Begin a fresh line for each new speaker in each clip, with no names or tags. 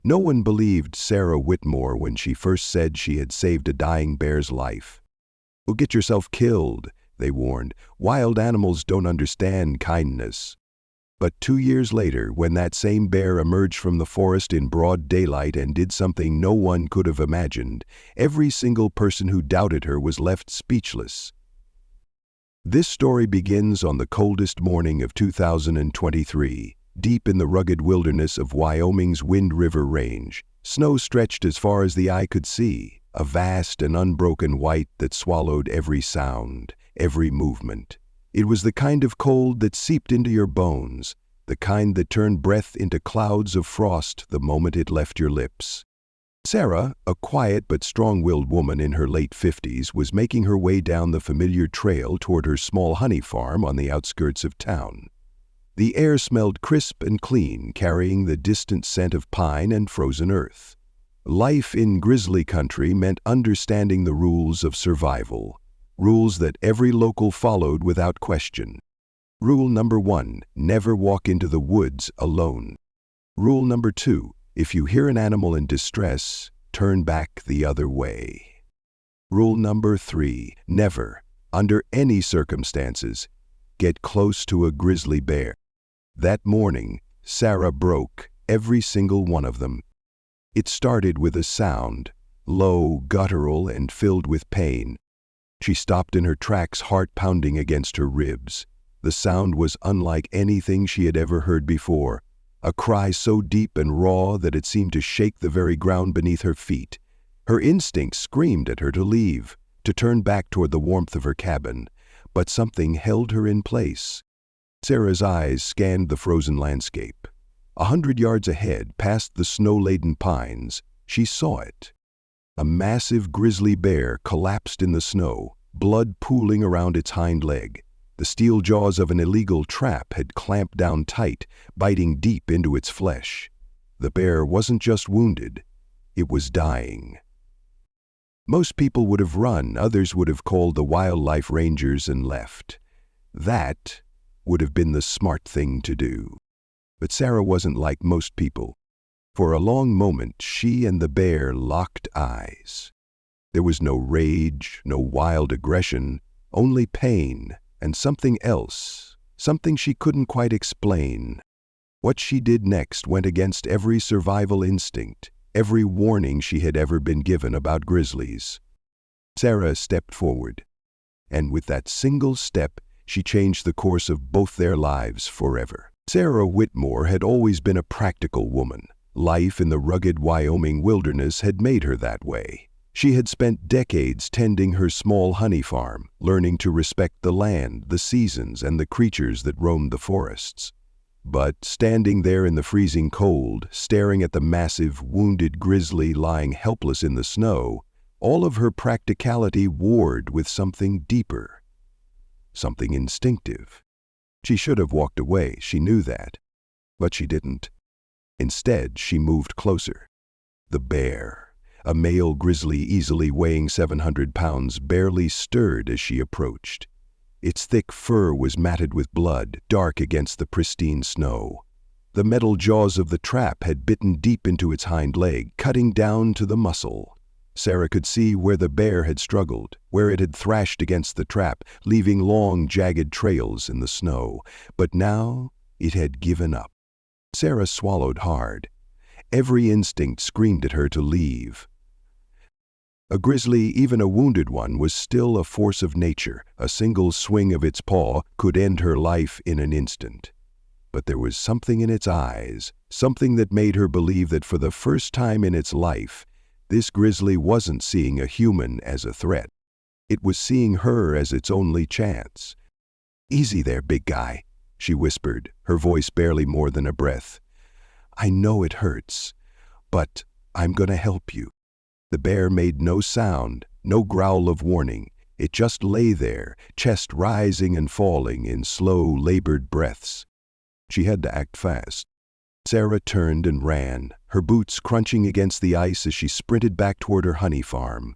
No one believed Sarah Whitmore when she first said she had saved a dying bear's life. "You'll get yourself killed," they warned. "Wild animals don't understand kindness." But 2 years later, when that same bear emerged from the forest in broad daylight and did something no one could have imagined, every single person who doubted her was left speechless. This story begins on the coldest morning of 2023, deep in the rugged wilderness of Wyoming's Wind River Range. Snow stretched as far as the eye could see, a vast and unbroken white that swallowed every sound, every movement. It was the kind of cold that seeped into your bones, the kind that turned breath into clouds of frost the moment it left your lips. Sarah, a quiet but strong-willed woman in her late 50s, was making her way down the familiar trail toward her small honey farm on the outskirts of town. The air smelled crisp and clean, carrying the distant scent of pine and frozen earth. Life in Grizzly country meant understanding the rules of survival. Rules that every local followed without question. Rule number 1, never walk into the woods alone. Rule number 2, if you hear an animal in distress, turn back the other way. Rule number 3, never, under any circumstances, get close to a grizzly bear. That morning, Sarah broke every single one of them. It started with a sound, low, guttural, and filled with pain. She stopped in her tracks, heart pounding against her ribs. The sound was unlike anything she had ever heard before, a cry so deep and raw that it seemed to shake the very ground beneath her feet. Her instincts screamed at her to leave, to turn back toward the warmth of her cabin, but something held her in place. Sarah's eyes scanned the frozen landscape. 100 yards ahead, past the snow-laden pines, she saw it. A massive grizzly bear collapsed in the snow, blood pooling around its hind leg. The steel jaws of an illegal trap had clamped down tight, biting deep into its flesh. The bear wasn't just wounded, it was dying. Most people would have run, others would have called the wildlife rangers and left. That would have been the smart thing to do. But Sarah wasn't like most people. For a long moment, she and the bear locked eyes. There was no rage, no wild aggression, only pain and something else, something she couldn't quite explain. What she did next went against every survival instinct, every warning she had ever been given about grizzlies. Sarah stepped forward, and with that single step, she changed the course of both their lives forever. Sarah Whitmore had always been a practical woman. Life in the rugged Wyoming wilderness had made her that way. She had spent decades tending her small honey farm, learning to respect the land, the seasons, and the creatures that roamed the forests. But standing there in the freezing cold, staring at the massive, wounded grizzly lying helpless in the snow, all of her practicality warred with something deeper, something instinctive. She should have walked away, she knew that, but she didn't. Instead, she moved closer. The bear, a male grizzly easily weighing 700 pounds, barely stirred as she approached. Its thick fur was matted with blood, dark against the pristine snow. The metal jaws of the trap had bitten deep into its hind leg, cutting down to the muscle. Sarah could see where the bear had struggled, where it had thrashed against the trap, leaving long, jagged trails in the snow. But now it had given up. Sarah swallowed hard. Every instinct screamed at her to leave. A grizzly, even a wounded one, was still a force of nature. A single swing of its paw could end her life in an instant. But there was something in its eyes, something that made her believe that for the first time in its life, this grizzly wasn't seeing a human as a threat. It was seeing her as its only chance. "Easy there, big guy," she whispered, her voice barely more than a breath. "I know it hurts, but I'm gonna help you." The bear made no sound, no growl of warning. It just lay there, chest rising and falling in slow, labored breaths. She had to act fast. Sarah turned and ran, her boots crunching against the ice as she sprinted back toward her honey farm.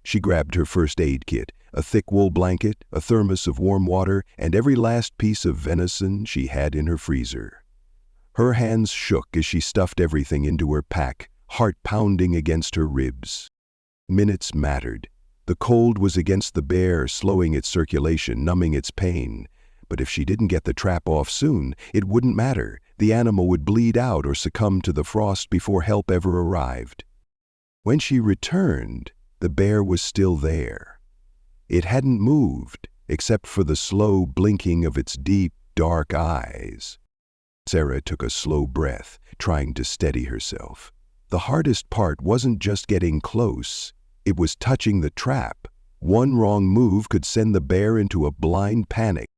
She grabbed her first aid kit, a thick wool blanket, a thermos of warm water, and every last piece of venison she had in her freezer. Her hands shook as she stuffed everything into her pack, heart pounding against her ribs. Minutes mattered. The cold was against the bear, slowing its circulation, numbing its pain. But if she didn't get the trap off soon, it wouldn't matter. The animal would bleed out or succumb to the frost before help ever arrived. When she returned, the bear was still there. It hadn't moved, except for the slow blinking of its deep, dark eyes. Sarah took a slow breath, trying to steady herself. The hardest part wasn't just getting close. It was touching the trap. One wrong move could send the bear into a blind panic.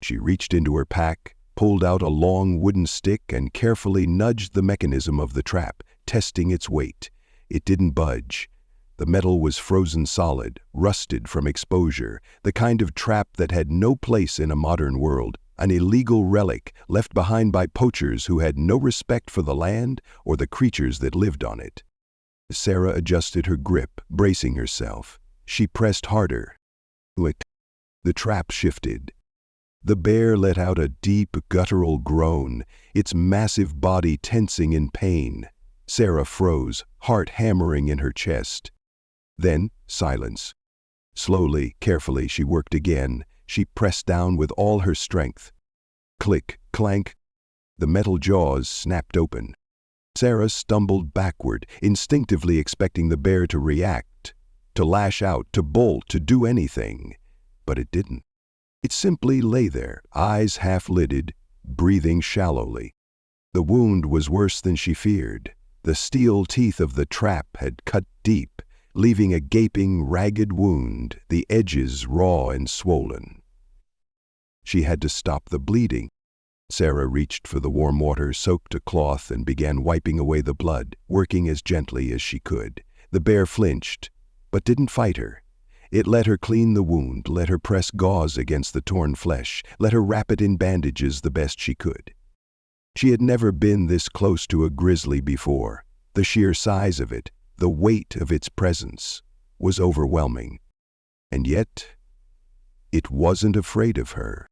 She reached into her pack, pulled out a long wooden stick, and carefully nudged the mechanism of the trap, testing its weight. It didn't budge. The metal was frozen solid, rusted from exposure, the kind of trap that had no place in a modern world, an illegal relic left behind by poachers who had no respect for the land or the creatures that lived on it. Sarah adjusted her grip, bracing herself. She pressed harder. The trap shifted. The bear let out a deep, guttural groan, its massive body tensing in pain. Sarah froze, heart hammering in her chest. Then, silence. Slowly, carefully, she worked again. She pressed down with all her strength. Click, clank. The metal jaws snapped open. Sarah stumbled backward, instinctively expecting the bear to react, to lash out, to bolt, to do anything. But it didn't. It simply lay there, eyes half-lidded, breathing shallowly. The wound was worse than she feared. The steel teeth of the trap had cut deep, leaving a gaping, ragged wound, the edges raw and swollen. She had to stop the bleeding. Sarah reached for the warm water, soaked a cloth, and began wiping away the blood, working as gently as she could. The bear flinched, but didn't fight her. It let her clean the wound, let her press gauze against the torn flesh, let her wrap it in bandages the best she could. She had never been this close to a grizzly before. The sheer size of it, the weight of its presence, was overwhelming. And yet, it wasn't afraid of her.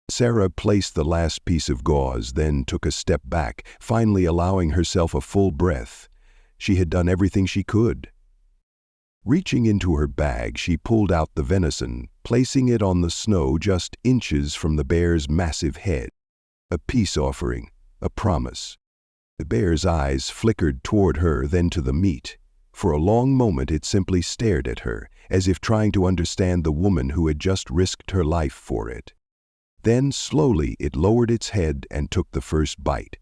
Sarah placed the last piece of gauze, then took a step back, finally allowing herself a full breath. She had done everything she could. Reaching into her bag, she pulled out the venison, placing it on the snow just inches from the bear's massive head. A peace offering, a promise. The bear's eyes flickered toward her, then to the meat. For a long moment it simply stared at her, as if trying to understand the woman who had just risked her life for it. Then, slowly, it lowered its head and took the first bite.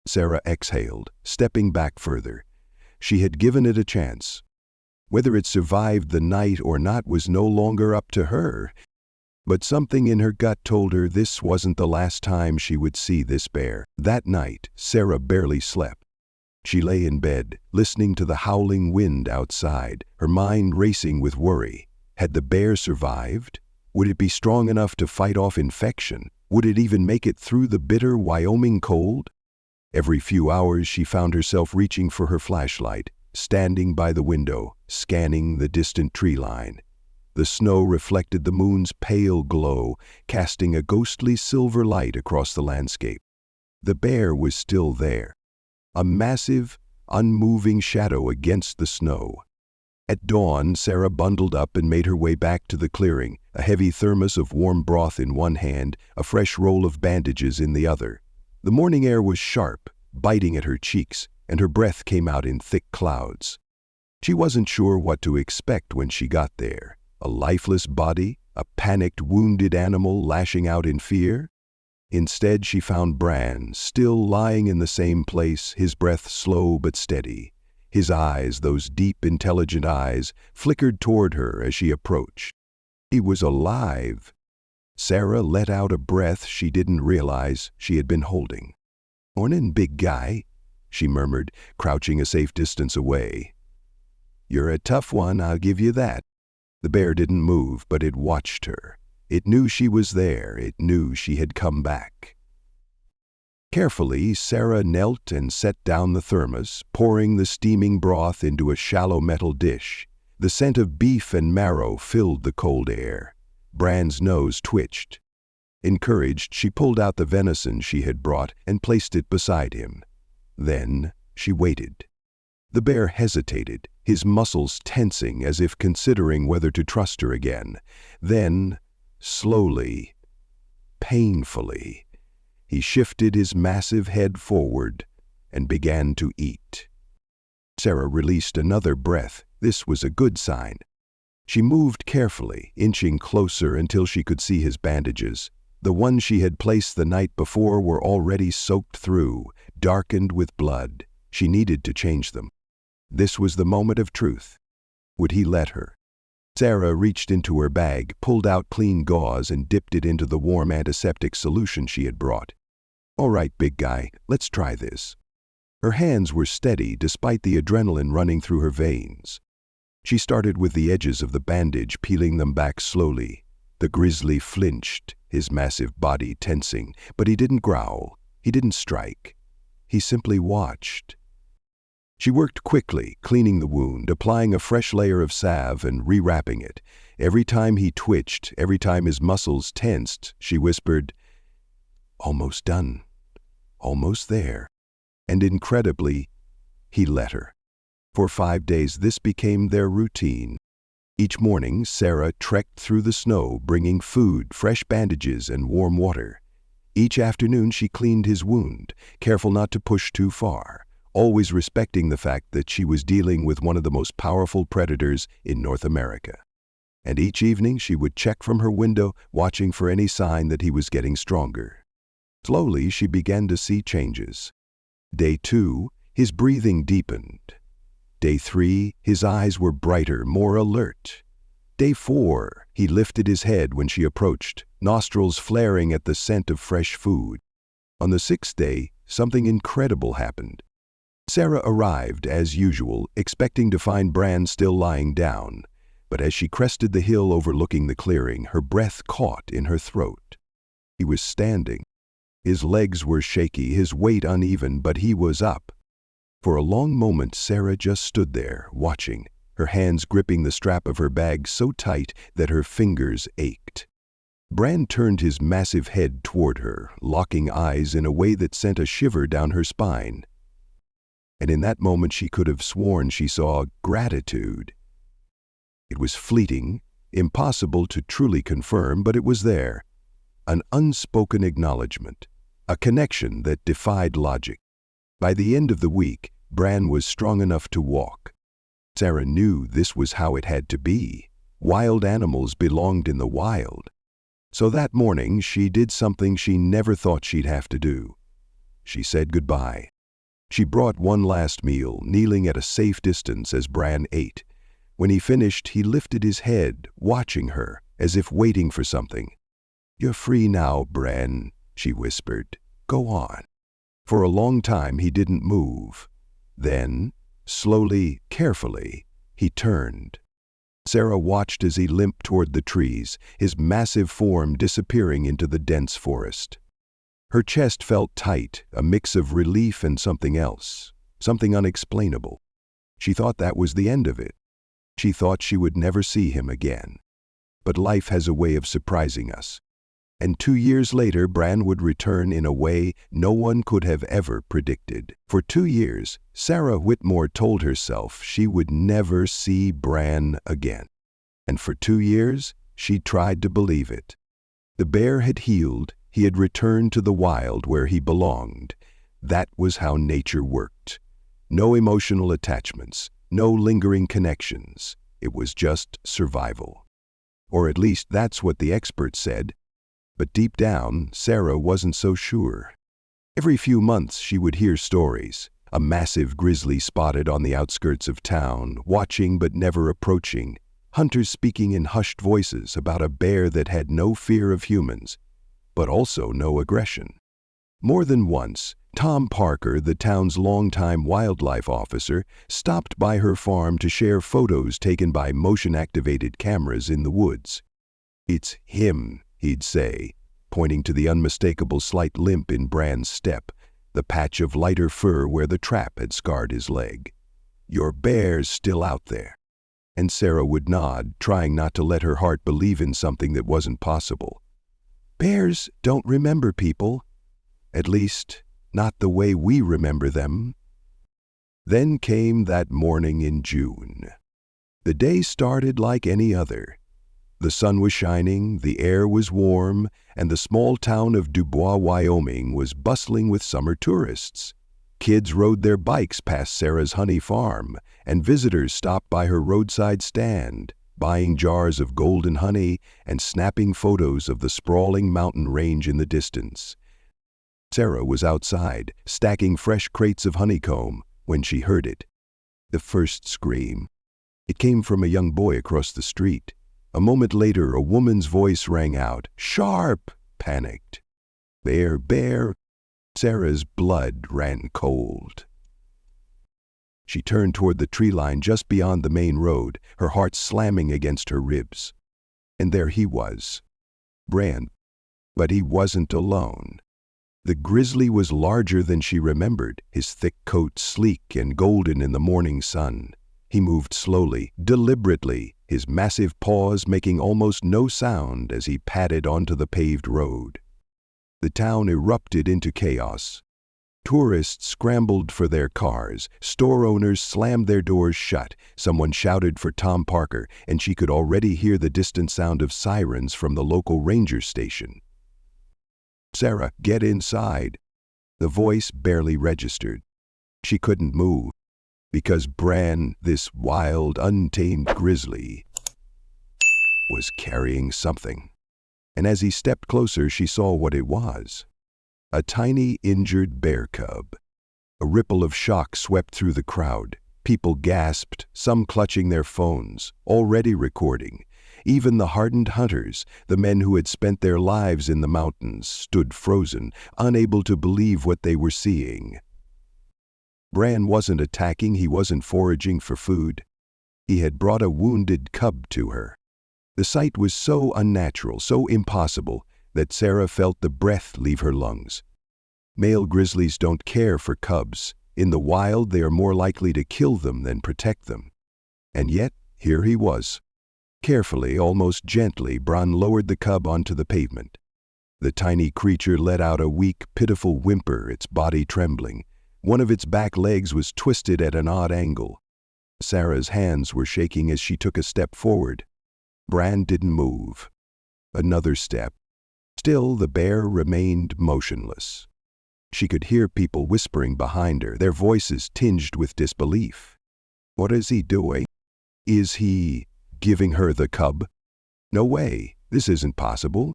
Sarah exhaled, stepping back further. She had given it a chance. Whether it survived the night or not was no longer up to her. But something in her gut told her this wasn't the last time she would see this bear. That night, Sarah barely slept. She lay in bed, listening to the howling wind outside, her mind racing with worry. Had the bear survived? Would it be strong enough to fight off infection? Would it even make it through the bitter Wyoming cold? Every few hours she found herself reaching for her flashlight, standing by the window, scanning the distant tree line. The snow reflected the moon's pale glow, casting a ghostly silver light across the landscape. The bear was still there, a massive, unmoving shadow against the snow. At dawn, Sarah bundled up and made her way back to the clearing, a heavy thermos of warm broth in one hand, a fresh roll of bandages in the other. The morning air was sharp, biting at her cheeks, and her breath came out in thick clouds. She wasn't sure what to expect when she got there. A lifeless body? A panicked, wounded animal lashing out in fear? Instead, she found Bran, still lying in the same place, his breath slow but steady. His eyes, those deep, intelligent eyes, flickered toward her as she approached. He was alive. Sarah let out a breath she didn't realize she had been holding. "Mornin', big guy," she murmured, crouching a safe distance away. "You're a tough one, I'll give you that." The bear didn't move, but it watched her. It knew she was there. It knew she had come back. Carefully, Sarah knelt and set down the thermos, pouring the steaming broth into a shallow metal dish. The scent of beef and marrow filled the cold air. Bran's nose twitched. Encouraged, she pulled out the venison she had brought and placed it beside him. Then she waited. The bear hesitated, his muscles tensing as if considering whether to trust her again. Then, slowly, painfully, he shifted his massive head forward and began to eat. Sarah released another breath. This was a good sign. She moved carefully, inching closer until she could see his bandages. The ones she had placed the night before were already soaked through, darkened with blood. She needed to change them. This was the moment of truth. Would he let her? Sarah reached into her bag, pulled out clean gauze, and dipped it into the warm antiseptic solution she had brought. "All right, big guy, let's try this." Her hands were steady despite the adrenaline running through her veins. She started with the edges of the bandage, peeling them back slowly. The grizzly flinched, his massive body tensing, but he didn't growl, he didn't strike. He simply watched. She worked quickly, cleaning the wound, applying a fresh layer of salve and rewrapping it. Every time he twitched, every time his muscles tensed, she whispered, "Almost done. Almost there." And incredibly, he let her. For 5 days this became their routine. Each morning, Sarah trekked through the snow, bringing food, fresh bandages, and warm water. Each afternoon she cleaned his wound, careful not to push too far, always respecting the fact that she was dealing with one of the most powerful predators in North America. And each evening she would check from her window, watching for any sign that he was getting stronger. Slowly she began to see changes. Day 2, his breathing deepened. Day 3, his eyes were brighter, more alert. Day 4, he lifted his head when she approached, nostrils flaring at the scent of fresh food. On the 6th day, something incredible happened. Sarah arrived, as usual, expecting to find Bran still lying down, but as she crested the hill overlooking the clearing, her breath caught in her throat. He was standing. His legs were shaky, his weight uneven, but he was up. For a long moment, Sarah just stood there, watching, her hands gripping the strap of her bag so tight that her fingers ached. Bran turned his massive head toward her, locking eyes in a way that sent a shiver down her spine. And in that moment she could have sworn she saw gratitude. It was fleeting, impossible to truly confirm, but it was there. An unspoken acknowledgement, a connection that defied logic. By the end of the week, Bran was strong enough to walk. Sarah knew this was how it had to be. Wild animals belonged in the wild. So that morning she did something she never thought she'd have to do. She said goodbye. She brought one last meal, kneeling at a safe distance as Bran ate. When he finished, he lifted his head, watching her, as if waiting for something. "You're free now, Bran," she whispered. "Go on." For a long time he didn't move. Then, slowly, carefully, he turned. Sarah watched as he limped toward the trees, his massive form disappearing into the dense forest. Her chest felt tight, a mix of relief and something else, something unexplainable. She thought that was the end of it. She thought she would never see him again. But life has a way of surprising us. And 2 years later, Bran would return in a way no one could have ever predicted. For 2 years, Sarah Whitmore told herself she would never see Bran again. And for 2 years, she tried to believe it. The bear had healed, he had returned to the wild where he belonged. That was how nature worked. No emotional attachments, no lingering connections. It was just survival. Or at least that's what the experts said. But deep down, Sarah wasn't so sure. Every few months she would hear stories. A massive grizzly spotted on the outskirts of town, watching but never approaching. Hunters speaking in hushed voices about a bear that had no fear of humans, but also no aggression. More than once, Tom Parker, the town's longtime wildlife officer, stopped by her farm to share photos taken by motion-activated cameras in the woods. "It's him," he'd say, pointing to the unmistakable slight limp in Bran's step, the patch of lighter fur where the trap had scarred his leg. "Your bear's still out there." And Sarah would nod, trying not to let her heart believe in something that wasn't possible. Bears don't remember people. At least, not the way we remember them. Then came that morning in June. The day started like any other. The sun was shining, the air was warm, and the small town of Dubois, Wyoming was bustling with summer tourists. Kids rode their bikes past Sarah's honey farm, and visitors stopped by her roadside stand, buying jars of golden honey and snapping photos of the sprawling mountain range in the distance. Sarah was outside, stacking fresh crates of honeycomb, when she heard it. The first scream. It came from a young boy across the street. A moment later, a woman's voice rang out, "Sharp!" Panicked. "Bear, bear!" Sarah's blood ran cold. She turned toward the tree line just beyond the main road, her heart slamming against her ribs. And there he was, Bran. But he wasn't alone. The grizzly was larger than she remembered, his thick coat sleek and golden in the morning sun. He moved slowly, deliberately, his massive paws making almost no sound as he padded onto the paved road. The town erupted into chaos. Tourists scrambled for their cars, store owners slammed their doors shut, someone shouted for Tom Parker, and she could already hear the distant sound of sirens from the local ranger station. "Sarah, get inside." The voice barely registered. She couldn't move, because Bran, this wild, untamed grizzly, was carrying something. And as he stepped closer, she saw what it was. A tiny, injured bear cub. A ripple of shock swept through the crowd. People gasped, some clutching their phones, already recording. Even the hardened hunters, the men who had spent their lives in the mountains, stood frozen, unable to believe what they were seeing. Bran wasn't attacking, he wasn't foraging for food. He had brought a wounded cub to her. The sight was so unnatural, so impossible, that Sarah felt the breath leave her lungs. Male grizzlies don't care for cubs. In the wild, they are more likely to kill them than protect them. And yet, here he was. Carefully, almost gently, Bran lowered the cub onto the pavement. The tiny creature let out a weak, pitiful whimper, its body trembling. One of its back legs was twisted at an odd angle. Sarah's hands were shaking as she took a step forward. Bran didn't move. Another step. Still, the bear remained motionless. She could hear people whispering behind her, their voices tinged with disbelief. What is he doing? Is he giving her the cub? No way, this isn't possible.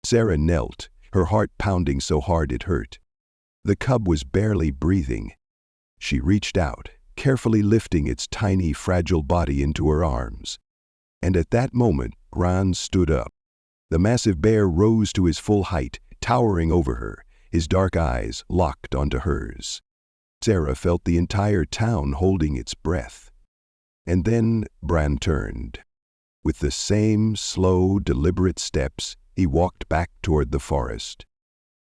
Sarah knelt, her heart pounding so hard it hurt. The cub was barely breathing. She reached out, carefully lifting its tiny, fragile body into her arms. And at that moment, Bran stood up. The massive bear rose to his full height, towering over her, his dark eyes locked onto hers. Sarah felt the entire town holding its breath. And then Bran turned. With the same slow, deliberate steps, he walked back toward the forest.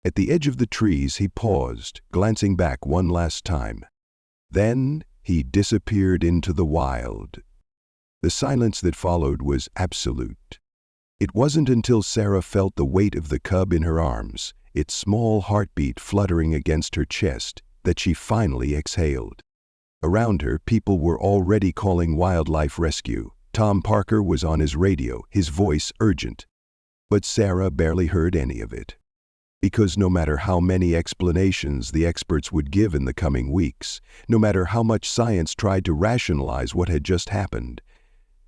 At the edge of the trees, he paused, glancing back one last time. Then he disappeared into the wild. The silence that followed was absolute. It wasn't until Sarah felt the weight of the cub in her arms, its small heartbeat fluttering against her chest, that she finally exhaled. Around her, people were already calling wildlife rescue. Tom Parker was on his radio, his voice urgent. But Sarah barely heard any of it. Because no matter how many explanations the experts would give in the coming weeks, no matter how much science tried to rationalize what had just happened,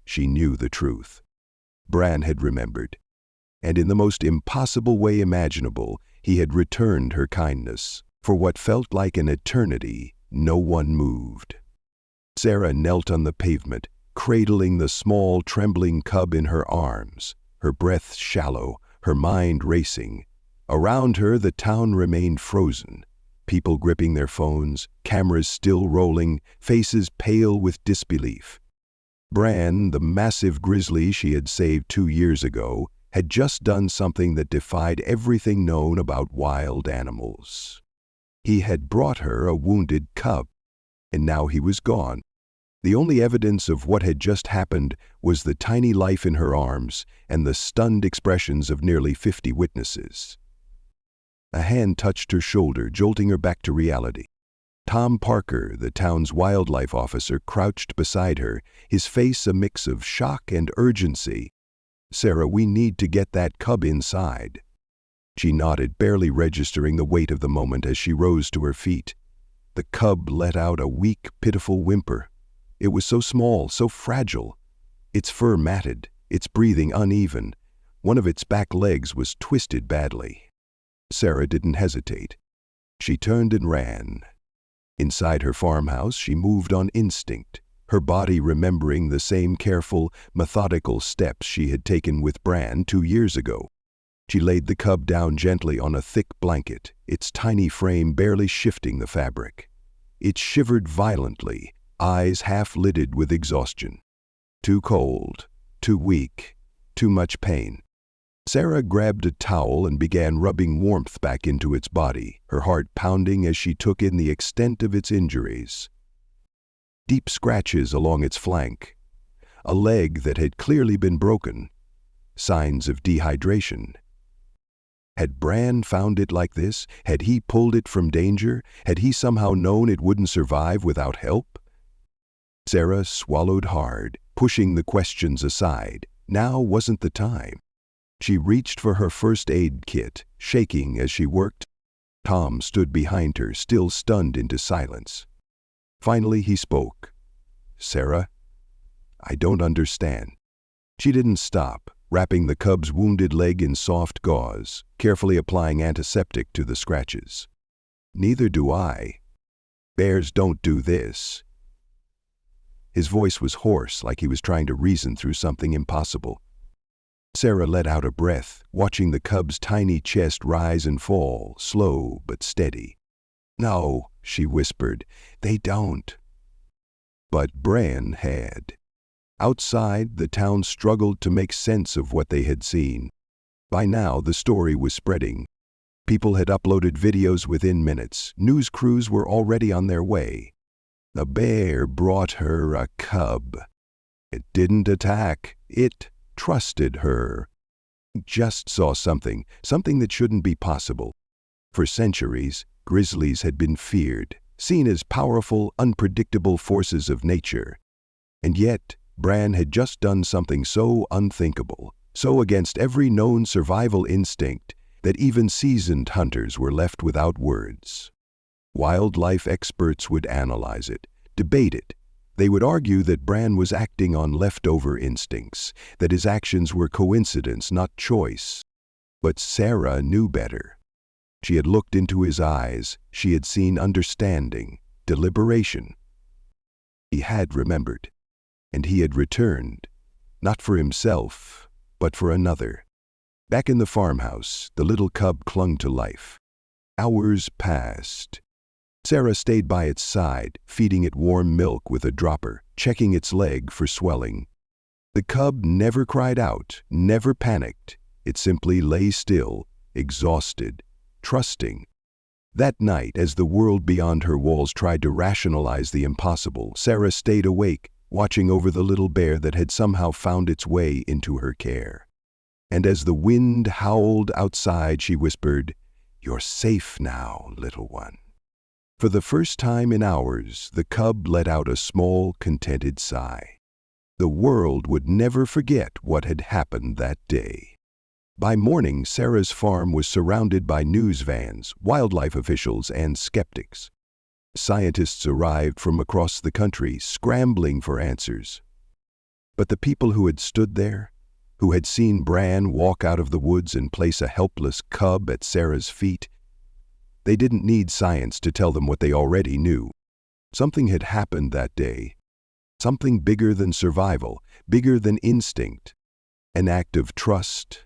she knew the truth. Bran had remembered. And in the most impossible way imaginable, he had returned her kindness. For what felt like an eternity, no one moved. Sarah knelt on the pavement, cradling the small, trembling cub in her arms, her breath shallow, her mind racing. Around her, the town remained frozen, people gripping their phones, cameras still rolling, faces pale with disbelief. Bran, the massive grizzly she had saved 2 years ago, had just done something that defied everything known about wild animals. He had brought her a wounded cub, and now he was gone. The only evidence of what had just happened was the tiny life in her arms and the stunned expressions of nearly 50 witnesses. A hand touched her shoulder, jolting her back to reality. Tom Parker, the town's wildlife officer, crouched beside her, his face a mix of shock and urgency. "Sarah, we need to get that cub inside." She nodded, barely registering the weight of the moment as she rose to her feet. The cub let out a weak, pitiful whimper. It was so small, so fragile. Its fur matted, its breathing uneven. One of its back legs was twisted badly. Sarah didn't hesitate. She turned and ran. Inside her farmhouse, she moved on instinct, her body remembering the same careful, methodical steps she had taken with Bran 2 years ago. She laid the cub down gently on a thick blanket, its tiny frame barely shifting the fabric. It shivered violently, eyes half-lidded with exhaustion. Too cold, too weak, too much pain. Sarah grabbed a towel and began rubbing warmth back into its body, her heart pounding as she took in the extent of its injuries. Deep scratches along its flank, a leg that had clearly been broken, signs of dehydration. Had Bran found it like this? Had he pulled it from danger? Had he somehow known it wouldn't survive without help? Sarah swallowed hard, pushing the questions aside. Now wasn't the time. She reached for her first aid kit, shaking as she worked. Tom stood behind her, still stunned into silence. Finally he spoke. "Sarah, I don't understand." She didn't stop, wrapping the cub's wounded leg in soft gauze, carefully applying antiseptic to the scratches. "Neither do I. Bears don't do this." His voice was hoarse, like he was trying to reason through something impossible. Sarah let out a breath, watching the cub's tiny chest rise and fall, slow but steady. "No," she whispered, "they don't." But Bran had. Outside, the town struggled to make sense of what they had seen. By now, the story was spreading. People had uploaded videos within minutes. News crews were already on their way. A bear brought her a cub. It didn't attack. It trusted her. Just saw something that shouldn't be possible. For centuries, grizzlies had been feared, seen as powerful, unpredictable forces of nature. And yet, Bran had just done something so unthinkable, so against every known survival instinct, that even seasoned hunters were left without words. Wildlife experts would analyze it, debate it. They would argue that Bran was acting on leftover instincts, that his actions were coincidence, not choice. But Sarah knew better. She had looked into his eyes, she had seen understanding, deliberation. He had remembered, and he had returned, not for himself, but for another. Back in the farmhouse, the little cub clung to life. Hours passed. Sarah stayed by its side, feeding it warm milk with a dropper, checking its leg for swelling. The cub never cried out, never panicked. It simply lay still, exhausted, trusting. That night, as the world beyond her walls tried to rationalize the impossible, Sarah stayed awake, watching over the little bear that had somehow found its way into her care. And as the wind howled outside, she whispered, "You're safe now, little one." For the first time in hours, the cub let out a small, contented sigh. The world would never forget what had happened that day. By morning, Sarah's farm was surrounded by news vans, wildlife officials, and skeptics. Scientists arrived from across the country, scrambling for answers. But the people who had stood there, who had seen Bran walk out of the woods and place a helpless cub at Sarah's feet, they didn't need science to tell them what they already knew. Something had happened that day. Something bigger than survival, bigger than instinct. An act of trust,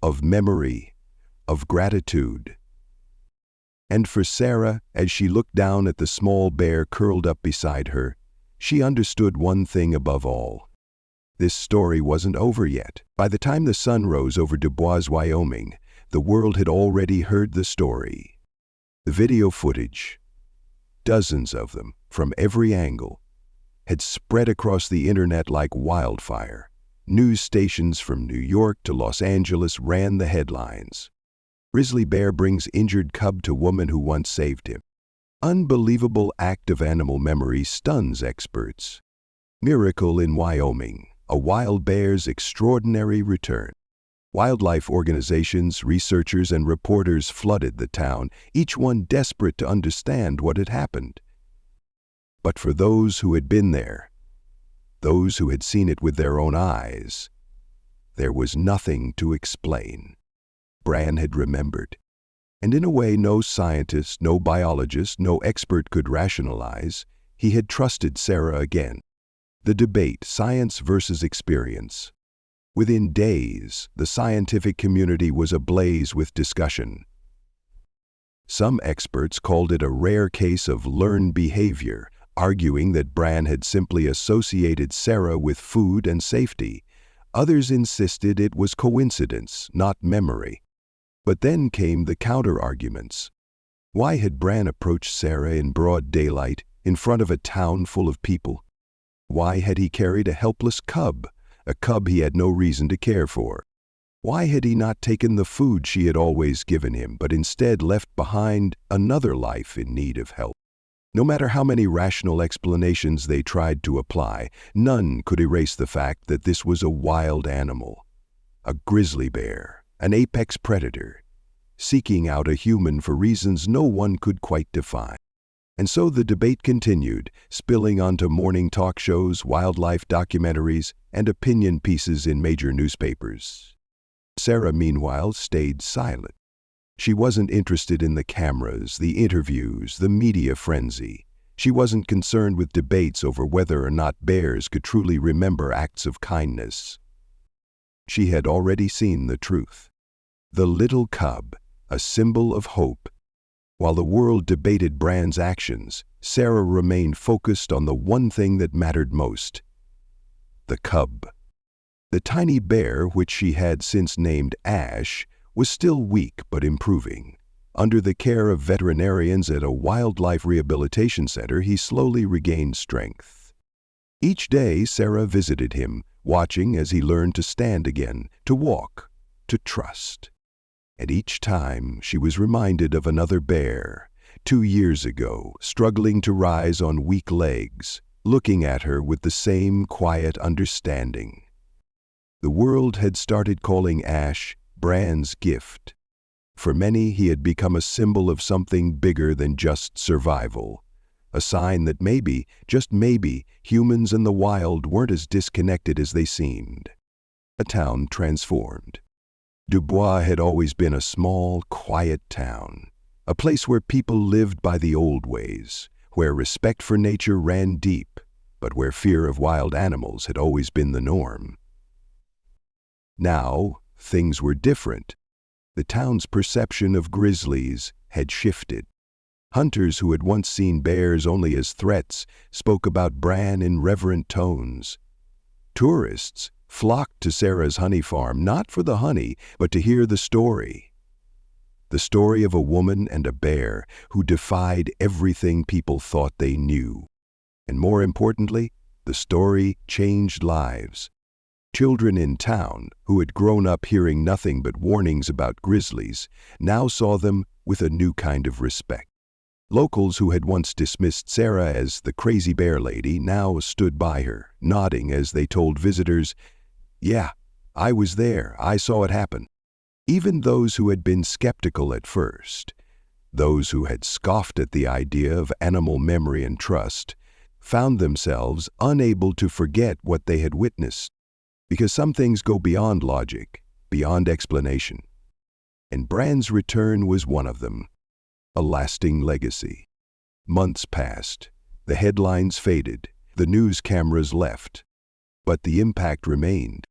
of memory, of gratitude. And for Sarah, as she looked down at the small bear curled up beside her, she understood one thing above all. This story wasn't over yet. By the time the sun rose over Dubois, Wyoming, the world had already heard the story. The video footage, dozens of them, from every angle, had spread across the internet like wildfire. News stations from New York to Los Angeles ran the headlines. Grizzly bear brings injured cub to woman who once saved him. Unbelievable act of animal memory stuns experts. Miracle in Wyoming, a wild bear's extraordinary return. Wildlife organizations, researchers, and reporters flooded the town, each one desperate to understand what had happened. But for those who had been there, those who had seen it with their own eyes, there was nothing to explain. Bran had remembered. And in a way no scientist, no biologist, no expert could rationalize. He had trusted Sarah again. The debate, science versus experience. Within days, the scientific community was ablaze with discussion. Some experts called it a rare case of learned behavior, arguing that Bran had simply associated Sarah with food and safety. Others insisted it was coincidence, not memory. But then came the counter-arguments. Why had Bran approached Sarah in broad daylight, in front of a town full of people? Why had he carried a helpless cub, a cub he had no reason to care for? Why had he not taken the food she had always given him, but instead left behind another life in need of help? No matter how many rational explanations they tried to apply, none could erase the fact that this was a wild animal, a grizzly bear, an apex predator, seeking out a human for reasons no one could quite define. And so the debate continued, spilling onto morning talk shows, wildlife documentaries, and opinion pieces in major newspapers. Sarah, meanwhile, stayed silent. She wasn't interested in the cameras, the interviews, the media frenzy. She wasn't concerned with debates over whether or not bears could truly remember acts of kindness. She had already seen the truth. The little cub, a symbol of hope. While the world debated Bran's actions, Sarah remained focused on the one thing that mattered most: the cub. The tiny bear, which she had since named Ash, was still weak but improving. Under the care of veterinarians at a wildlife rehabilitation center, he slowly regained strength. Each day, Sarah visited him, watching as he learned to stand again, to walk, to trust. And each time she was reminded of another bear, 2 years ago, struggling to rise on weak legs, looking at her with the same quiet understanding. The world had started calling Ash Bran's gift. For many, he had become a symbol of something bigger than just survival, a sign that maybe, just maybe, humans and the wild weren't as disconnected as they seemed. A town transformed. Dubois had always been a small, quiet town, a place where people lived by the old ways, where respect for nature ran deep, but where fear of wild animals had always been the norm. Now, things were different. The town's perception of grizzlies had shifted. Hunters who had once seen bears only as threats spoke about Bran in reverent tones. Tourists flocked to Sarah's honey farm not for the honey, but to hear the story. The story of a woman and a bear who defied everything people thought they knew. And more importantly, the story changed lives. Children in town, who had grown up hearing nothing but warnings about grizzlies, now saw them with a new kind of respect. Locals who had once dismissed Sarah as the crazy bear lady now stood by her, nodding as they told visitors, "Yeah, I was there, I saw it happen." Even those who had been skeptical at first, those who had scoffed at the idea of animal memory and trust, found themselves unable to forget what they had witnessed. Because some things go beyond logic, beyond explanation. And Bran's return was one of them, a lasting legacy. Months passed, the headlines faded, the news cameras left, but the impact remained.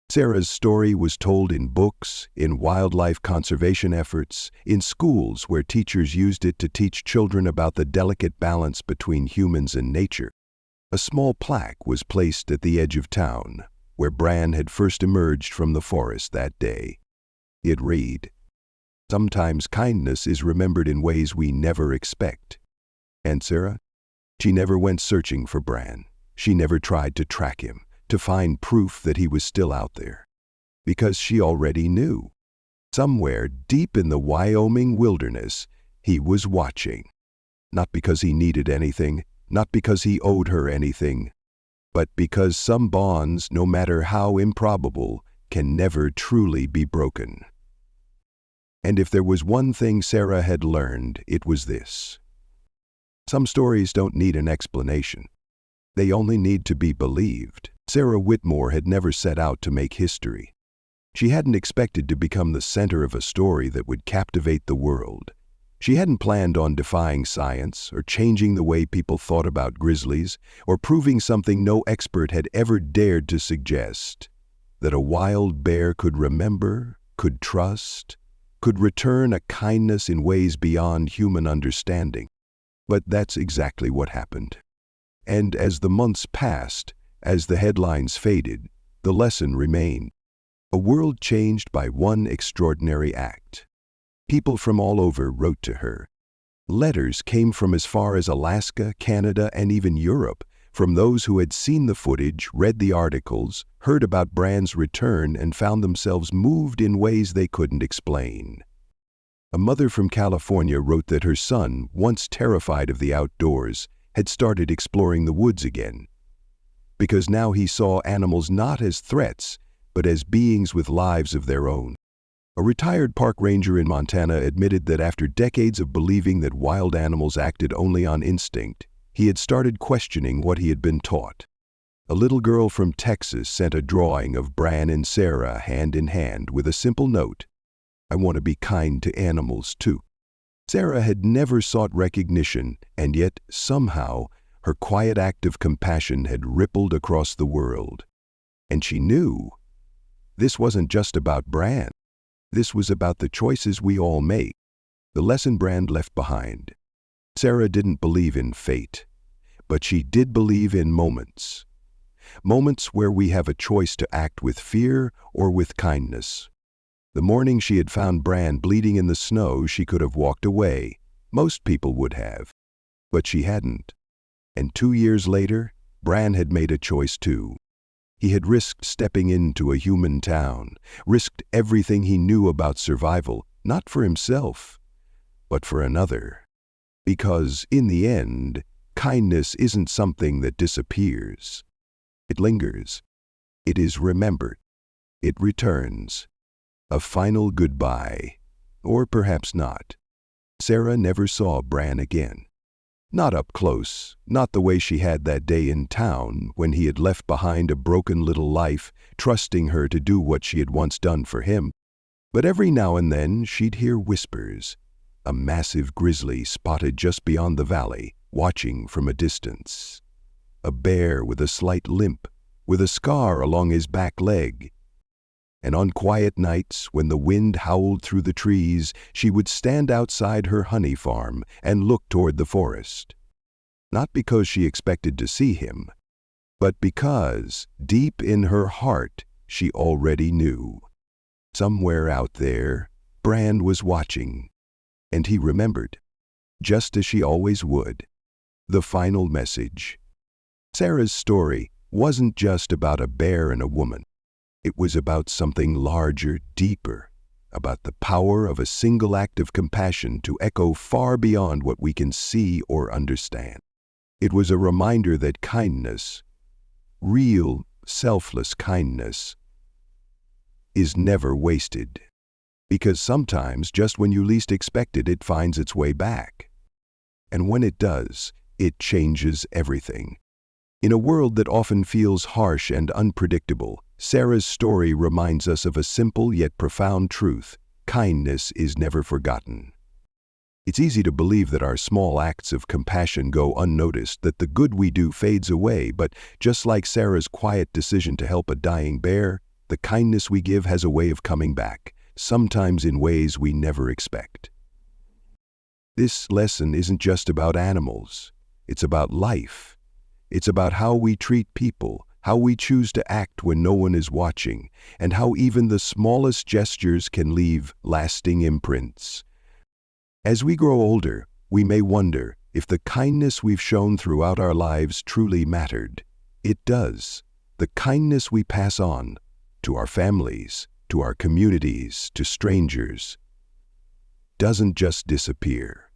Sarah's story was told in books, in wildlife conservation efforts, in schools where teachers used it to teach children about the delicate balance between humans and nature. A small plaque was placed at the edge of town, where Bran had first emerged from the forest that day. It read, "Sometimes kindness is remembered in ways we never expect." And Sarah? She never went searching for Bran. She never tried to track him, to find proof that he was still out there. Because she already knew. Somewhere deep in the Wyoming wilderness, he was watching. Not because he needed anything, not because he owed her anything, but because some bonds, no matter how improbable, can never truly be broken. And if there was one thing Sarah had learned, it was this. Some stories don't need an explanation. They only need to be believed. Sarah Whitmore had never set out to make history. She hadn't expected to become the center of a story that would captivate the world. She hadn't planned on defying science, or changing the way people thought about grizzlies, or proving something no expert had ever dared to suggest, that a wild bear could remember, could trust, could return a kindness in ways beyond human understanding. But that's exactly what happened. And as the months passed, as the headlines faded, the lesson remained. A world changed by one extraordinary act. People from all over wrote to her. Letters came from as far as Alaska, Canada, and even Europe, from those who had seen the footage, read the articles, heard about Bran's return, and found themselves moved in ways they couldn't explain. A mother from California wrote that her son, once terrified of the outdoors, had started exploring the woods again. Because now he saw animals not as threats, but as beings with lives of their own. A retired park ranger in Montana admitted that after decades of believing that wild animals acted only on instinct, he had started questioning what he had been taught. A little girl from Texas sent a drawing of Bran and Sarah hand in hand with a simple note, "I want to be kind to animals too." Sarah had never sought recognition, and yet, somehow, her quiet act of compassion had rippled across the world. And she knew this wasn't just about Bran. This was about the choices we all make, the lesson Bran left behind. Sarah didn't believe in fate, but she did believe in moments. Moments where we have a choice to act with fear or with kindness. The morning she had found Bran bleeding in the snow, she could have walked away. Most people would have. But she hadn't. And 2 years later, Bran had made a choice too. He had risked stepping into a human town, risked everything he knew about survival, not for himself, but for another. Because, in the end, kindness isn't something that disappears. It lingers. It is remembered. It returns. A final goodbye, or perhaps not. Sarah never saw Bran again. Not up close, not the way she had that day in town when he had left behind a broken little life, trusting her to do what she had once done for him. But every now and then she'd hear whispers. A massive grizzly spotted just beyond the valley, watching from a distance. A bear with a slight limp, with a scar along his back leg. And on quiet nights, when the wind howled through the trees, she would stand outside her honey farm and look toward the forest. Not because she expected to see him, but because, deep in her heart, she already knew. Somewhere out there, Bran was watching, and he remembered, just as she always would, the final message. Sarah's story wasn't just about a bear and a woman. It was about something larger, deeper, about the power of a single act of compassion to echo far beyond what we can see or understand. It was a reminder that kindness, real, selfless kindness, is never wasted. Because sometimes, just when you least expect it, it finds its way back. And when it does, it changes everything. In a world that often feels harsh and unpredictable, Sarah's story reminds us of a simple yet profound truth: kindness is never forgotten. It's easy to believe that our small acts of compassion go unnoticed, that the good we do fades away, but just like Sarah's quiet decision to help a dying bear, the kindness we give has a way of coming back, sometimes in ways we never expect. This lesson isn't just about animals. It's about life. It's about how we treat people, how we choose to act when no one is watching, and how even the smallest gestures can leave lasting imprints. As we grow older, we may wonder if the kindness we've shown throughout our lives truly mattered, It does. The kindness we pass on to our families, to our communities, to strangers, doesn't just disappear.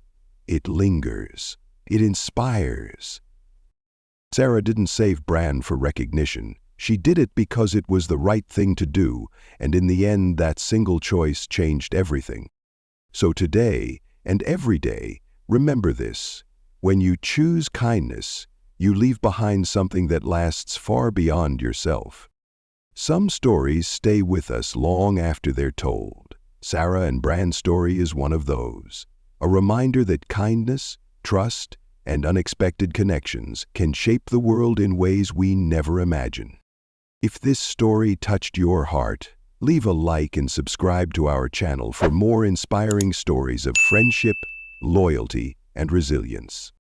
It lingers. It inspires. Sarah didn't save Bran for recognition. She did it because it was the right thing to do, and in the end that single choice changed everything. So today, and every day, remember this. When you choose kindness, you leave behind something that lasts far beyond yourself. Some stories stay with us long after they're told. Sarah and Bran's story is one of those. A reminder that kindness, trust, and unexpected connections can shape the world in ways we never imagine. If this story touched your heart, leave a like and subscribe to our channel for more inspiring stories of friendship, loyalty, and resilience.